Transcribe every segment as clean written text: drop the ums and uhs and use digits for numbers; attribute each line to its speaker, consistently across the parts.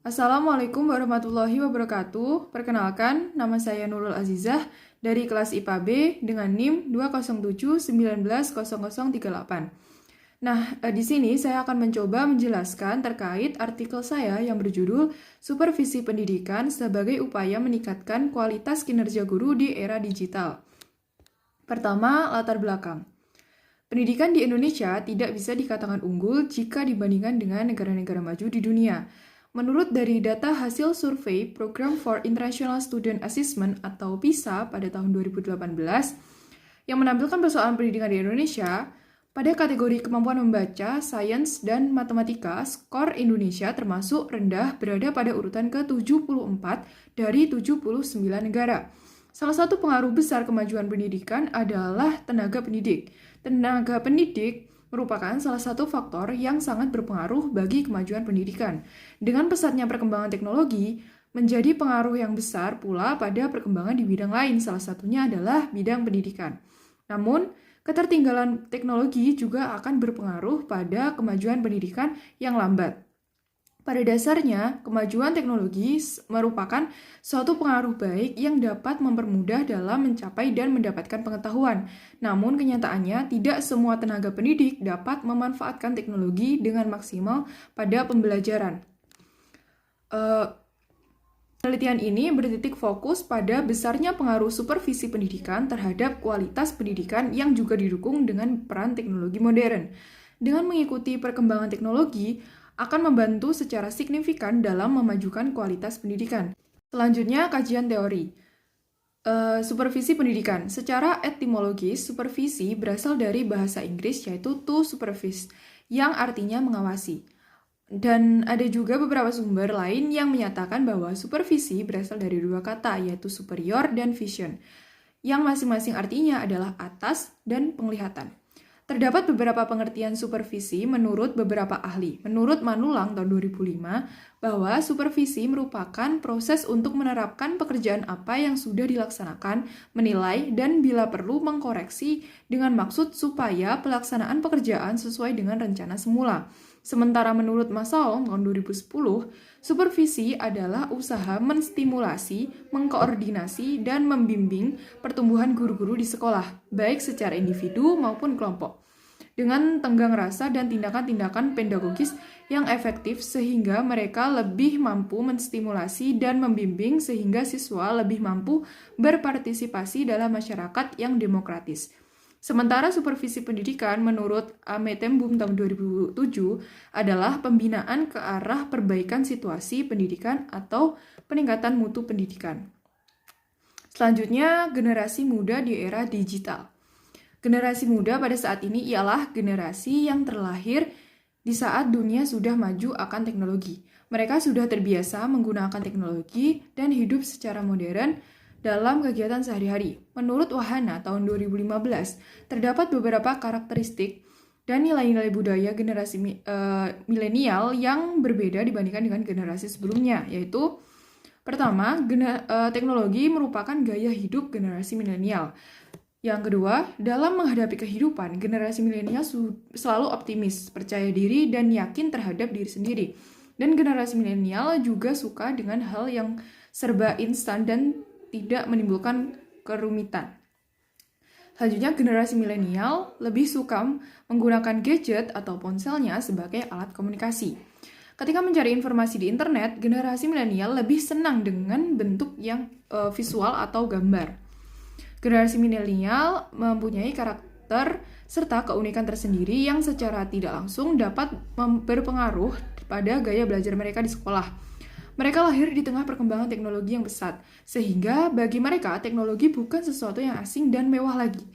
Speaker 1: Assalamualaikum warahmatullahi wabarakatuh. Perkenalkan, nama saya Nurul Azizah dari kelas IPA B dengan NIM 207190038. Di sini saya akan mencoba menjelaskan terkait artikel saya yang berjudul Supervisi Pendidikan sebagai upaya meningkatkan kualitas kinerja guru di era digital. Pertama, latar belakang. Pendidikan di Indonesia tidak bisa dikatakan unggul jika dibandingkan dengan negara-negara maju di dunia. Menurut dari data hasil survei Program for International Student Assessment atau PISA pada tahun 2018 yang menampilkan persoalan pendidikan di Indonesia, pada kategori kemampuan membaca, sains, dan matematika, skor Indonesia termasuk rendah berada pada urutan ke-74 dari 79 negara. Salah satu pengaruh besar kemajuan pendidikan adalah tenaga pendidik. Tenaga pendidik merupakan salah satu faktor yang sangat berpengaruh bagi kemajuan pendidikan. Dengan pesatnya perkembangan teknologi, menjadi pengaruh yang besar pula pada perkembangan di bidang lain, salah satunya adalah bidang pendidikan. Namun, ketertinggalan teknologi juga akan berpengaruh pada kemajuan pendidikan yang lambat. Pada dasarnya, kemajuan teknologi merupakan suatu pengaruh baik yang dapat mempermudah dalam mencapai dan mendapatkan pengetahuan. Namun, kenyataannya tidak semua tenaga pendidik dapat memanfaatkan teknologi dengan maksimal pada pembelajaran. Penelitian ini bertitik fokus pada besarnya pengaruh supervisi pendidikan terhadap kualitas pendidikan yang juga didukung dengan peran teknologi modern. Dengan mengikuti perkembangan teknologi, akan membantu secara signifikan dalam memajukan kualitas pendidikan. Selanjutnya, kajian teori. Supervisi pendidikan. Secara etimologis, supervisi berasal dari bahasa Inggris yaitu to supervise, yang artinya mengawasi. Dan ada juga beberapa sumber lain yang menyatakan bahwa supervisi berasal dari dua kata, yaitu superior dan vision, yang masing-masing artinya adalah atas dan penglihatan. Terdapat beberapa pengertian supervisi menurut beberapa ahli. Menurut Manulang tahun 2005, bahwa supervisi merupakan proses untuk menerapkan pekerjaan apa yang sudah dilaksanakan, menilai, dan bila perlu mengkoreksi dengan maksud supaya pelaksanaan pekerjaan sesuai dengan rencana semula. Sementara menurut Masaong tahun 2010, supervisi adalah usaha menstimulasi, mengkoordinasi, dan membimbing pertumbuhan guru-guru di sekolah, baik secara individu maupun kelompok, dengan tenggang rasa dan tindakan-tindakan pedagogis yang efektif sehingga mereka lebih mampu menstimulasi dan membimbing sehingga siswa lebih mampu berpartisipasi dalam masyarakat yang demokratis. Sementara supervisi pendidikan menurut Ametembum tahun 2007 adalah pembinaan ke arah perbaikan situasi pendidikan atau peningkatan mutu pendidikan. Selanjutnya, generasi muda di era digital. Generasi muda pada saat ini ialah generasi yang terlahir di saat dunia sudah maju akan teknologi. Mereka sudah terbiasa menggunakan teknologi dan hidup secara modern dalam kegiatan sehari-hari. Menurut Wahana tahun 2015, terdapat beberapa karakteristik dan nilai-nilai budaya generasi milenial yang berbeda dibandingkan dengan generasi sebelumnya, yaitu pertama, teknologi merupakan gaya hidup generasi milenial. Yang kedua, dalam menghadapi kehidupan, generasi milenial selalu optimis, percaya diri, dan yakin terhadap diri sendiri. Dan generasi milenial juga suka dengan hal yang serba instan dan tidak menimbulkan kerumitan. Selanjutnya, generasi milenial lebih suka menggunakan gadget atau ponselnya sebagai alat komunikasi. Ketika mencari informasi di internet, generasi milenial lebih senang dengan bentuk yang visual atau gambar. Generasi milenial mempunyai karakter serta keunikan tersendiri yang secara tidak langsung dapat berpengaruh pada gaya belajar mereka di sekolah. Mereka lahir di tengah perkembangan teknologi yang pesat, sehingga bagi mereka teknologi bukan sesuatu yang asing dan mewah lagi.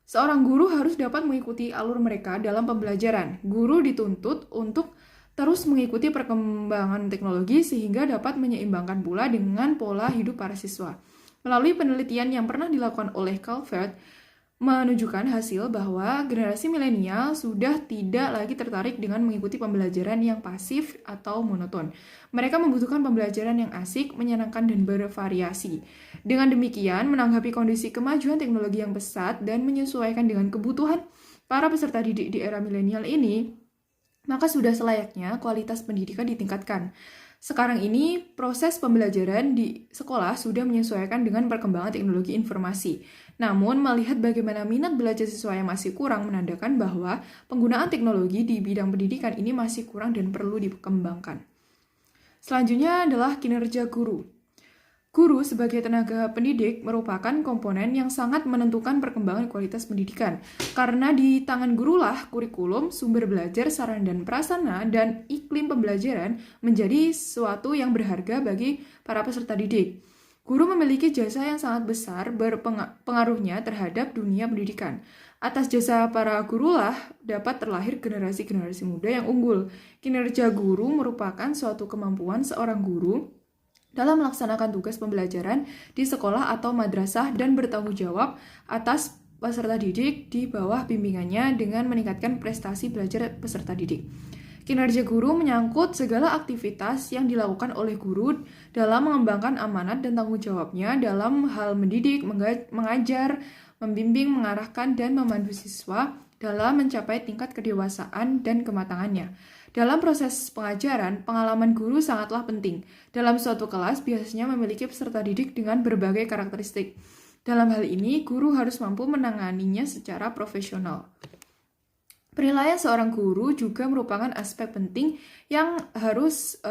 Speaker 1: Seorang guru harus dapat mengikuti alur mereka dalam pembelajaran. Guru dituntut untuk terus mengikuti perkembangan teknologi sehingga dapat menyeimbangkan pula dengan pola hidup para siswa. Melalui penelitian yang pernah dilakukan oleh Calvert, menunjukkan hasil bahwa generasi milenial sudah tidak lagi tertarik dengan mengikuti pembelajaran yang pasif atau monoton. Mereka membutuhkan pembelajaran yang asik, menyenangkan, dan bervariasi. Dengan demikian, menanggapi kondisi kemajuan teknologi yang pesat dan menyesuaikan dengan kebutuhan para peserta didik di era milenial ini, maka sudah selayaknya kualitas pendidikan ditingkatkan. Sekarang ini, proses pembelajaran di sekolah sudah menyesuaikan dengan perkembangan teknologi informasi. Namun, melihat bagaimana minat belajar siswa yang masih kurang menandakan bahwa penggunaan teknologi di bidang pendidikan ini masih kurang dan perlu dikembangkan. Selanjutnya adalah kinerja guru. Guru sebagai tenaga pendidik merupakan komponen yang sangat menentukan perkembangan kualitas pendidikan. Karena di tangan gurulah kurikulum, sumber belajar, sarana dan prasarana, dan iklim pembelajaran menjadi sesuatu yang berharga bagi para peserta didik. Guru memiliki jasa yang sangat besar berpengaruhnya terhadap dunia pendidikan. Atas jasa para gurulah dapat terlahir generasi-generasi muda yang unggul. Kinerja guru merupakan suatu kemampuan seorang guru dalam melaksanakan tugas pembelajaran di sekolah atau madrasah dan bertanggung jawab atas peserta didik di bawah bimbingannya dengan meningkatkan prestasi belajar peserta didik. Kinerja guru menyangkut segala aktivitas yang dilakukan oleh guru dalam mengembangkan amanat dan tanggung jawabnya dalam hal mendidik, mengajar, membimbing, mengarahkan, dan memandu siswa dalam mencapai tingkat kedewasaan dan kematangannya. Dalam proses pengajaran, pengalaman guru sangatlah penting. Dalam suatu kelas biasanya memiliki peserta didik dengan berbagai karakteristik. Dalam hal ini, guru harus mampu menanganinya secara profesional. Penilaian seorang guru juga merupakan aspek penting yang harus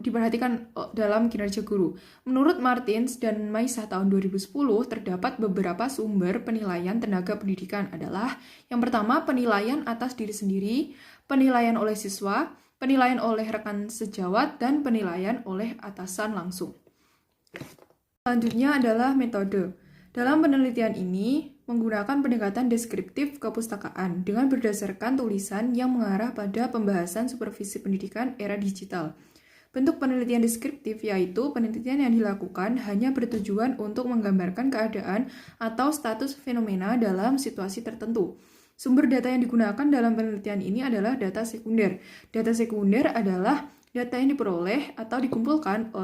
Speaker 1: diperhatikan dalam kinerja guru. Menurut Martins dan Maisah tahun 2010, terdapat beberapa sumber penilaian tenaga pendidikan adalah yang pertama, penilaian atas diri sendiri, penilaian oleh siswa, penilaian oleh rekan sejawat, dan penilaian oleh atasan langsung. Selanjutnya adalah metode. Dalam penelitian ini, menggunakan pendekatan deskriptif kepustakaan dengan berdasarkan tulisan yang mengarah pada pembahasan supervisi pendidikan era digital. Bentuk penelitian deskriptif yaitu penelitian yang dilakukan hanya bertujuan untuk menggambarkan keadaan atau status fenomena dalam situasi tertentu. Sumber data yang digunakan dalam penelitian ini adalah data sekunder. Data sekunder adalah data yang diperoleh atau dikumpulkan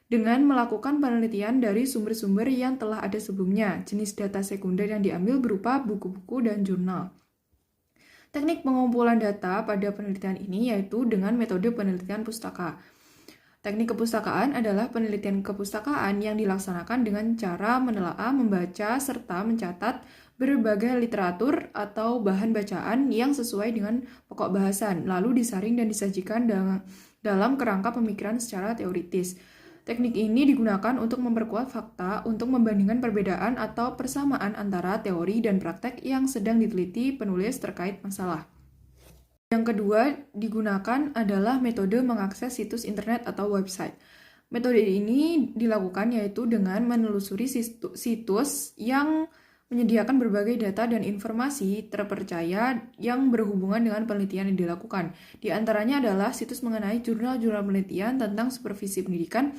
Speaker 1: dengan melakukan penelitian dari sumber-sumber yang telah ada sebelumnya. Jenis data sekunder yang diambil berupa buku-buku dan jurnal. Teknik pengumpulan data pada penelitian ini yaitu dengan metode penelitian pustaka. Teknik kepustakaan adalah penelitian kepustakaan yang dilaksanakan dengan cara menelaah, membaca, serta mencatat berbagai literatur atau bahan bacaan yang sesuai dengan pokok bahasan, lalu disaring dan disajikan dalam kerangka pemikiran secara teoritis. Teknik ini digunakan untuk memperkuat fakta untuk membandingkan perbedaan atau persamaan antara teori dan praktek yang sedang diteliti penulis terkait masalah. Yang kedua digunakan adalah metode mengakses situs internet atau website. Metode ini dilakukan yaitu dengan menelusuri situs yang menyediakan berbagai data dan informasi terpercaya yang berhubungan dengan penelitian yang dilakukan. Di antaranya adalah situs mengenai jurnal-jurnal penelitian tentang supervisi pendidikan,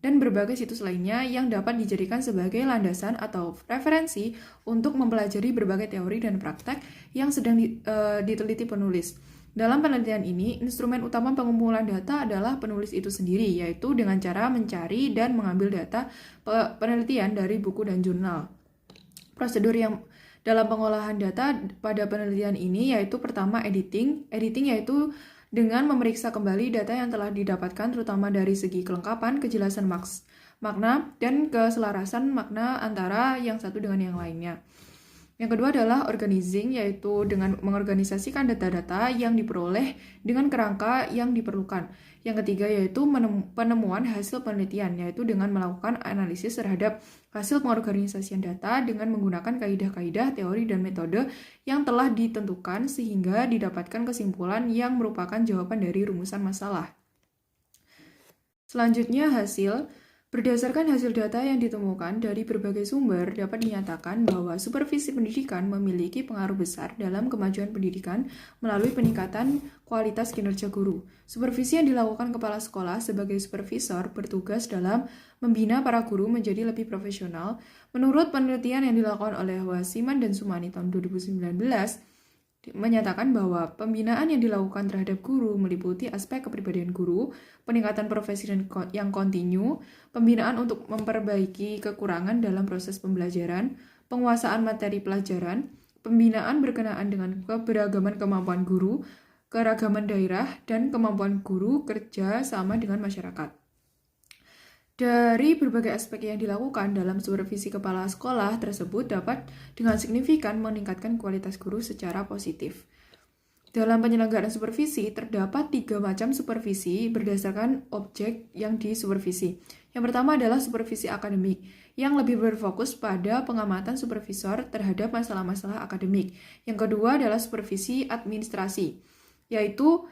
Speaker 1: dan berbagai situs lainnya yang dapat dijadikan sebagai landasan atau referensi untuk mempelajari berbagai teori dan praktek yang sedang diteliti penulis. Dalam penelitian ini, instrumen utama pengumpulan data adalah penulis itu sendiri, yaitu dengan cara mencari dan mengambil data penelitian dari buku dan jurnal. Prosedur yang dalam pengolahan data pada penelitian ini yaitu pertama editing. Editing yaitu dengan memeriksa kembali data yang telah didapatkan terutama dari segi kelengkapan, kejelasan makna, dan keselarasan makna antara yang satu dengan yang lainnya. Yang kedua adalah organizing, yaitu dengan mengorganisasikan data-data yang diperoleh dengan kerangka yang diperlukan. Yang ketiga yaitu penemuan hasil penelitian, yaitu dengan melakukan analisis terhadap hasil pengorganisasian data dengan menggunakan kaidah-kaidah, teori, dan metode yang telah ditentukan sehingga didapatkan kesimpulan yang merupakan jawaban dari rumusan masalah. Selanjutnya hasil. Berdasarkan hasil data yang ditemukan dari berbagai sumber, dapat dinyatakan bahwa supervisi pendidikan memiliki pengaruh besar dalam kemajuan pendidikan melalui peningkatan kualitas kinerja guru. Supervisi yang dilakukan kepala sekolah sebagai supervisor bertugas dalam membina para guru menjadi lebih profesional. Menurut penelitian yang dilakukan oleh Wasiman dan Sumani tahun 2019, menyatakan bahwa pembinaan yang dilakukan terhadap guru meliputi aspek kepribadian guru, peningkatan profesi yang kontinu, pembinaan untuk memperbaiki kekurangan dalam proses pembelajaran, penguasaan materi pelajaran, pembinaan berkenaan dengan keberagaman kemampuan guru, keragaman daerah, dan kemampuan guru kerja sama dengan masyarakat. Dari berbagai aspek yang dilakukan dalam supervisi kepala sekolah tersebut dapat dengan signifikan meningkatkan kualitas guru secara positif. Dalam penyelenggaraan supervisi, terdapat 3 macam supervisi berdasarkan objek yang disupervisi. Yang pertama adalah supervisi akademik, yang lebih berfokus pada pengamatan supervisor terhadap masalah-masalah akademik. Yang kedua adalah supervisi administrasi, yaitu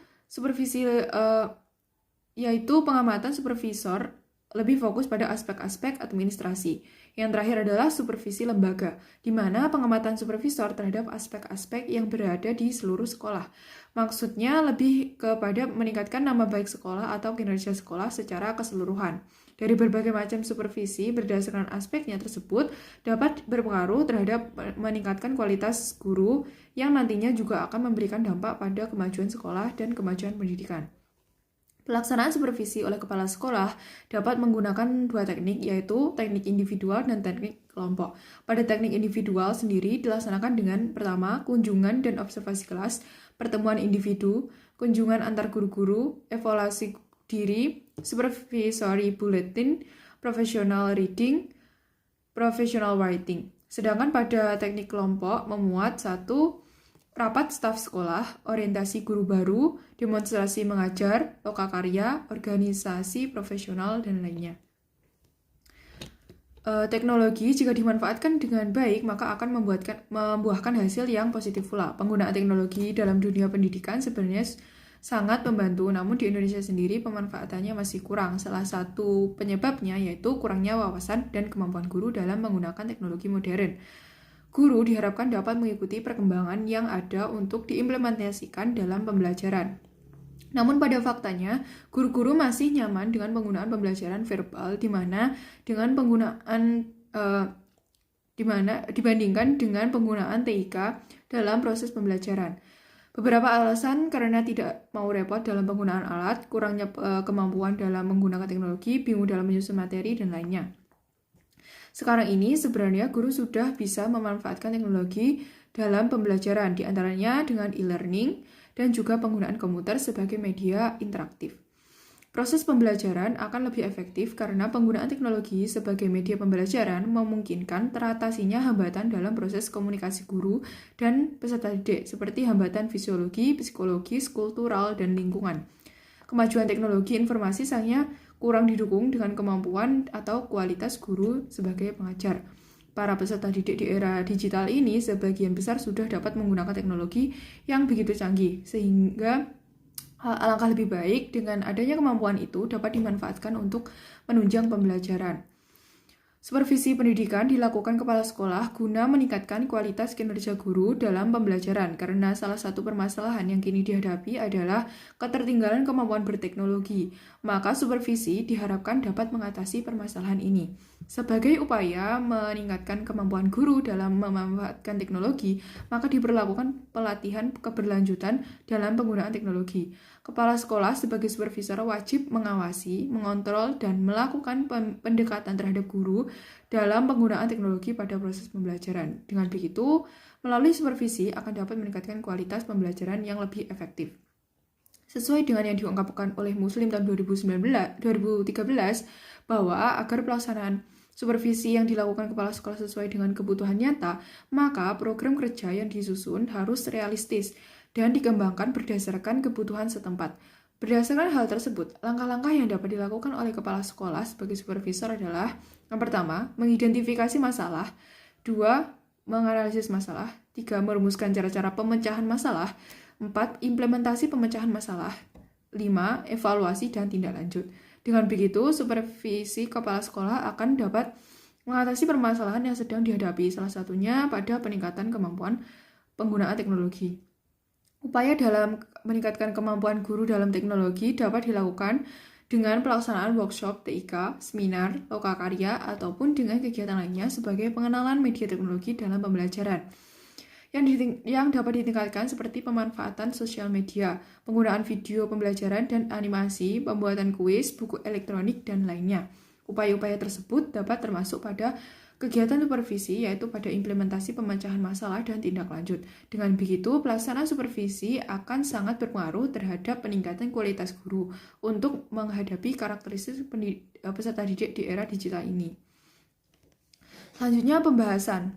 Speaker 1: pengamatan supervisor lebih fokus pada aspek-aspek administrasi. Yang terakhir adalah supervisi lembaga, di mana pengamatan supervisor terhadap aspek-aspek yang berada di seluruh sekolah. Maksudnya lebih kepada meningkatkan nama baik sekolah atau kinerja sekolah secara keseluruhan. Dari berbagai macam supervisi berdasarkan aspeknya tersebut dapat berpengaruh terhadap meningkatkan kualitas guru yang nantinya juga akan memberikan dampak pada kemajuan sekolah dan kemajuan pendidikan. Pelaksanaan supervisi oleh kepala sekolah dapat menggunakan 2 teknik, yaitu teknik individual dan teknik kelompok. Pada teknik individual sendiri dilaksanakan dengan pertama, kunjungan dan observasi kelas, pertemuan individu, kunjungan antar guru-guru, evaluasi diri, supervisory bulletin, professional reading, professional writing. Sedangkan pada teknik kelompok memuat 1. Rapat staf sekolah, orientasi guru baru, demonstrasi mengajar, lokakarya, organisasi profesional, dan lainnya. Teknologi jika dimanfaatkan dengan baik maka akan membuahkan hasil yang positif pula. Penggunaan teknologi dalam dunia pendidikan sebenarnya sangat membantu, namun di Indonesia sendiri pemanfaatannya masih kurang. Salah satu penyebabnya yaitu kurangnya wawasan dan kemampuan guru dalam menggunakan teknologi modern. Guru diharapkan dapat mengikuti perkembangan yang ada untuk diimplementasikan dalam pembelajaran. Namun pada faktanya, guru-guru masih nyaman dengan penggunaan pembelajaran verbal dibandingkan dengan penggunaan TIK dalam proses pembelajaran. Beberapa alasan karena tidak mau repot dalam penggunaan alat, kurangnya kemampuan dalam menggunakan teknologi, bingung dalam menyusun materi, dan lainnya. Sekarang ini sebenarnya guru sudah bisa memanfaatkan teknologi dalam pembelajaran, di antaranya dengan e-learning dan juga penggunaan komputer sebagai media interaktif. Proses pembelajaran akan lebih efektif karena penggunaan teknologi sebagai media pembelajaran memungkinkan teratasinya hambatan dalam proses komunikasi guru dan peserta didik, seperti hambatan fisiologi, psikologis, kultural, dan lingkungan. Kemajuan teknologi informasi sayangnya kurang didukung dengan kemampuan atau kualitas guru sebagai pengajar. Para peserta didik di era digital ini sebagian besar sudah dapat menggunakan teknologi yang begitu canggih, sehingga alangkah lebih baik dengan adanya kemampuan itu dapat dimanfaatkan untuk menunjang pembelajaran. Supervisi pendidikan dilakukan kepala sekolah guna meningkatkan kualitas kinerja guru dalam pembelajaran karena salah satu permasalahan yang kini dihadapi adalah ketertinggalan kemampuan berteknologi. Maka supervisi diharapkan dapat mengatasi permasalahan ini. Sebagai upaya meningkatkan kemampuan guru dalam memanfaatkan teknologi, maka diberlakukan pelatihan keberlanjutan dalam penggunaan teknologi. Kepala sekolah sebagai supervisor wajib mengawasi, mengontrol, dan melakukan pendekatan terhadap guru dalam penggunaan teknologi pada proses pembelajaran. Dengan begitu, melalui supervisi akan dapat meningkatkan kualitas pembelajaran yang lebih efektif. Sesuai dengan yang diungkapkan oleh Muslim tahun 2013, bahwa agar pelaksanaan supervisi yang dilakukan kepala sekolah sesuai dengan kebutuhan nyata, maka program kerja yang disusun harus realistis dan dikembangkan berdasarkan kebutuhan setempat. Berdasarkan hal tersebut, langkah-langkah yang dapat dilakukan oleh kepala sekolah sebagai supervisor adalah: yang pertama, mengidentifikasi masalah, 2, menganalisis masalah, 3, merumuskan cara-cara pemecahan masalah, 4, implementasi pemecahan masalah, 5, evaluasi dan tindak lanjut. Dengan begitu, supervisi kepala sekolah akan dapat mengatasi permasalahan yang sedang dihadapi, salah satunya pada peningkatan kemampuan penggunaan teknologi. Upaya dalam meningkatkan kemampuan guru dalam teknologi dapat dilakukan dengan pelaksanaan workshop TIK, seminar, lokakarya, ataupun dengan kegiatan lainnya sebagai pengenalan media teknologi dalam pembelajaran. Yang dapat ditingkatkan seperti pemanfaatan sosial media, penggunaan video pembelajaran dan animasi, pembuatan kuis, buku elektronik, dan lainnya. Upaya-upaya tersebut dapat termasuk pada kegiatan supervisi yaitu pada implementasi pemecahan masalah dan tindak lanjut. Dengan begitu, pelaksanaan supervisi akan sangat berpengaruh terhadap peningkatan kualitas guru untuk menghadapi karakteristik peserta didik di era digital ini. Selanjutnya, pembahasan.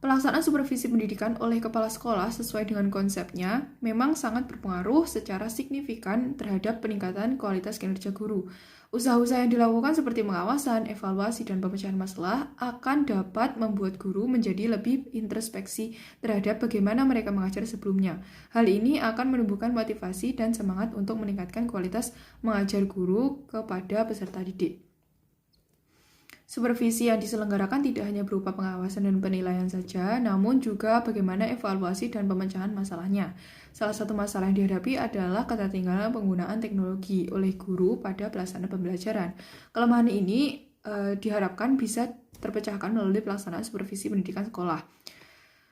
Speaker 1: Pelaksanaan supervisi pendidikan oleh kepala sekolah sesuai dengan konsepnya memang sangat berpengaruh secara signifikan terhadap peningkatan kualitas kinerja guru. Usaha-usaha yang dilakukan seperti pengawasan, evaluasi, dan pemecahan masalah akan dapat membuat guru menjadi lebih introspeksi terhadap bagaimana mereka mengajar sebelumnya. Hal ini akan menumbuhkan motivasi dan semangat untuk meningkatkan kualitas mengajar guru kepada peserta didik. Supervisi yang diselenggarakan tidak hanya berupa pengawasan dan penilaian saja, namun juga bagaimana evaluasi dan pemecahan masalahnya. Salah satu masalah yang dihadapi adalah ketertinggalan penggunaan teknologi oleh guru pada pelaksanaan pembelajaran. Kelemahan ini diharapkan bisa terpecahkan melalui pelaksanaan supervisi pendidikan sekolah.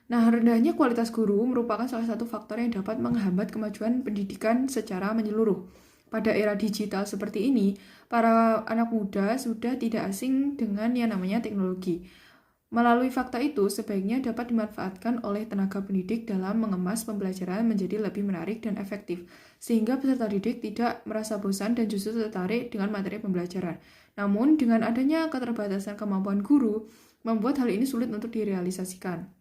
Speaker 1: Nah, rendahnya kualitas guru merupakan salah satu faktor yang dapat menghambat kemajuan pendidikan secara menyeluruh. Pada era digital seperti ini, para anak muda sudah tidak asing dengan yang namanya teknologi. Melalui fakta itu, sebaiknya dapat dimanfaatkan oleh tenaga pendidik dalam mengemas pembelajaran menjadi lebih menarik dan efektif, sehingga peserta didik tidak merasa bosan dan justru tertarik dengan materi pembelajaran. Namun, dengan adanya keterbatasan kemampuan guru, membuat hal ini sulit untuk direalisasikan.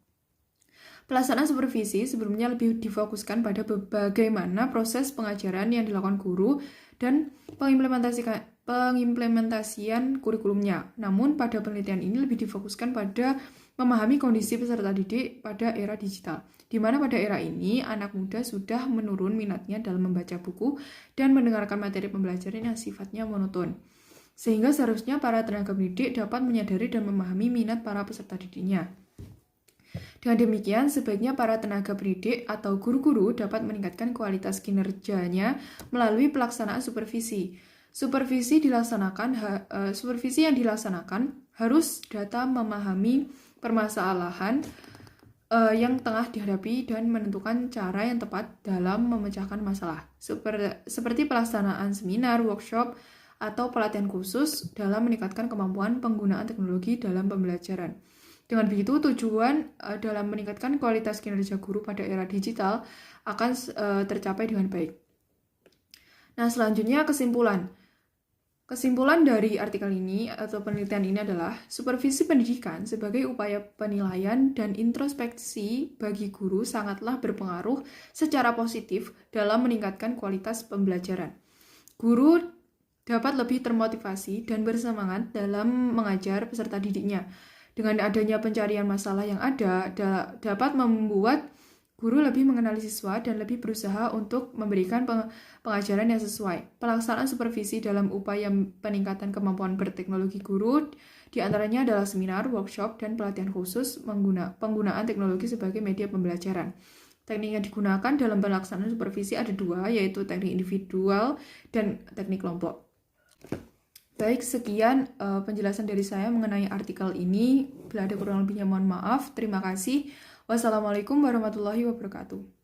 Speaker 1: Pelaksanaan supervisi sebelumnya lebih difokuskan pada bagaimana proses pengajaran yang dilakukan guru dan pengimplementasian kurikulumnya. Namun pada penelitian ini lebih difokuskan pada memahami kondisi peserta didik pada era digital, di mana pada era ini anak muda sudah menurun minatnya dalam membaca buku dan mendengarkan materi pembelajaran yang sifatnya monoton. Sehingga seharusnya para tenaga pendidik dapat menyadari dan memahami minat para peserta didiknya. Dengan demikian, sebaiknya para tenaga pendidik atau guru-guru dapat meningkatkan kualitas kinerjanya melalui pelaksanaan supervisi. Supervisi yang dilaksanakan harus data memahami permasalahan yang tengah dihadapi dan menentukan cara yang tepat dalam memecahkan masalah. Seperti pelaksanaan seminar, workshop, atau pelatihan khusus dalam meningkatkan kemampuan penggunaan teknologi dalam pembelajaran. Dengan begitu, tujuan dalam meningkatkan kualitas kinerja guru pada era digital akan tercapai dengan baik. Nah, selanjutnya kesimpulan. Kesimpulan dari artikel ini atau penelitian ini adalah supervisi pendidikan sebagai upaya penilaian dan introspeksi bagi guru sangatlah berpengaruh secara positif dalam meningkatkan kualitas pembelajaran. Guru dapat lebih termotivasi dan bersemangat dalam mengajar peserta didiknya. Dengan adanya pencarian masalah yang ada, dapat membuat guru lebih mengenali siswa dan lebih berusaha untuk memberikan pengajaran yang sesuai. Pelaksanaan supervisi dalam upaya peningkatan kemampuan berteknologi guru diantaranya adalah seminar, workshop, dan pelatihan khusus penggunaan teknologi sebagai media pembelajaran. Teknik yang digunakan dalam pelaksanaan supervisi ada dua, yaitu teknik individual dan teknik kelompok. Baik, sekian penjelasan dari saya mengenai artikel ini. Bila ada kurang lebihnya mohon maaf. Terima kasih. Wassalamualaikum warahmatullahi wabarakatuh.